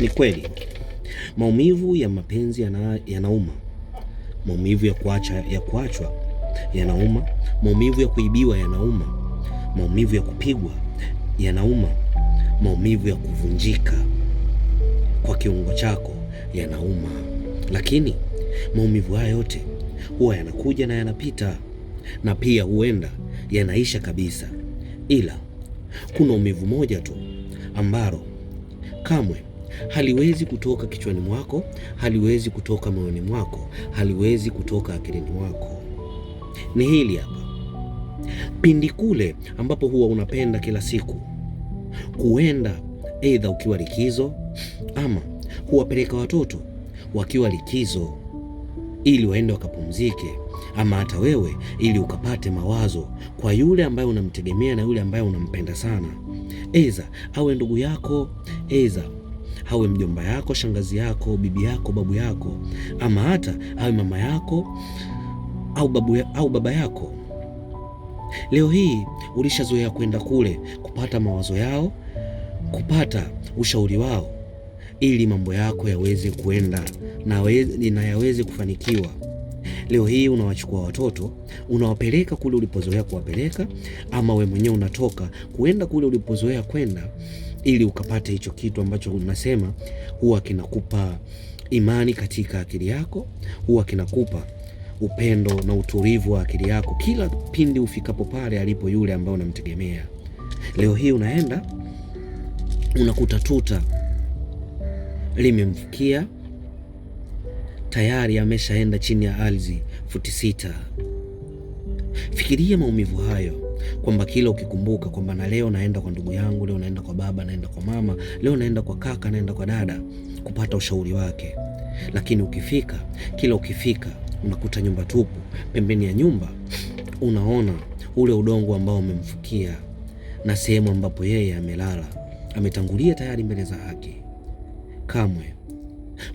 Ni kweli, maumivu ya mapenzi yanauma. Maumivu ya kuachwa yanauma. Maumivu ya kuibiwa yanauma. Maumivu ya kupigwa yanauma. Maumivu ya kuvunjika kwa kiungo chako yanauma. Lakini maumivu haya yote huwa yanakuja na yanapita, na pia huenda yanaisha kabisa. Ila kuna umivu moja tu ambalo kamwe haliwezi kutoka kichwani mwako, haliwezi kutoka moyoni mwako, haliwezi kutoka akilini mwako. Ni hili hapa. Pindi kule ambapo huwa unapenda kila siku kuenda aidha ukiwa likizo, ama huwapeleka watoto wakiwa likizo ili waende wakapumzike, ama hata wewe ili ukapate mawazo kwa yule ambaye unamtegemea na yule ambaye unampenda sana, aidha awe ndugu yako, aidha awe mjomba yako, shangazi yako, bibi yako, babu yako, ama hata awe mama yako au baba yako. Leo hii ulishazoea kwenda kule kupata mawazo yao, kupata ushauri wao, ili mambo yako yaweze kuenda na yaweze kufanikiwa. Leo hii unawachukua watoto unawapeleka kule ulipozoea kuwapeleka, ama we mwenyewe unatoka kuenda kule ulipozoea kwenda, ili ukapate hicho kitu ambacho unasema huwa kinakupa imani katika akili yako, huwa kinakupa upendo na utulivu wa akili yako kila pindi ufikapo pale alipo yule ambaye unamtegemea. Leo hii unaenda unakuta tuta limemfikia tayari, ameshaenda chini ya ardhi futi 6. Fikiria maumivu hayo, kwamba kila ukikumbuka kwamba na leo naenda kwa ndugu yangu, leo naenda kwa baba, naenda kwa mama, leo naenda kwa kaka, naenda kwa dada kupata ushauri wake, lakini kila ukifika unakuta nyumba tupu. Pembeni ya nyumba unaona ule udongo ambao umemfukia na sehemu ambapo yeye amelala, ametangulia tayari mbele za haki. Kamwe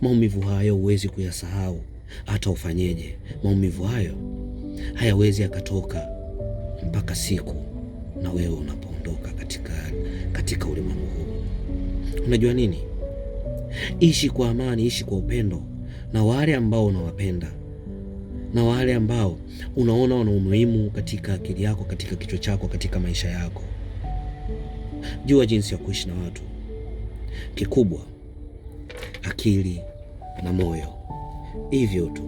maumivu hayo huwezi kuyasahau hata ufanyeje. Maumivu hayo hayawezi yakatoka mpaka siku na wewe unapoondoka katika ulimwengu huu. Unajua nini? Ishi kwa amani, ishi kwa upendo na wale ambao unawapenda, na wale ambao unaona wana umuhimu katika akili yako, katika kichwa chako, katika maisha yako. Jua jinsi ya kuishi na watu. Kikubwa akili na moyo, hivyo tu.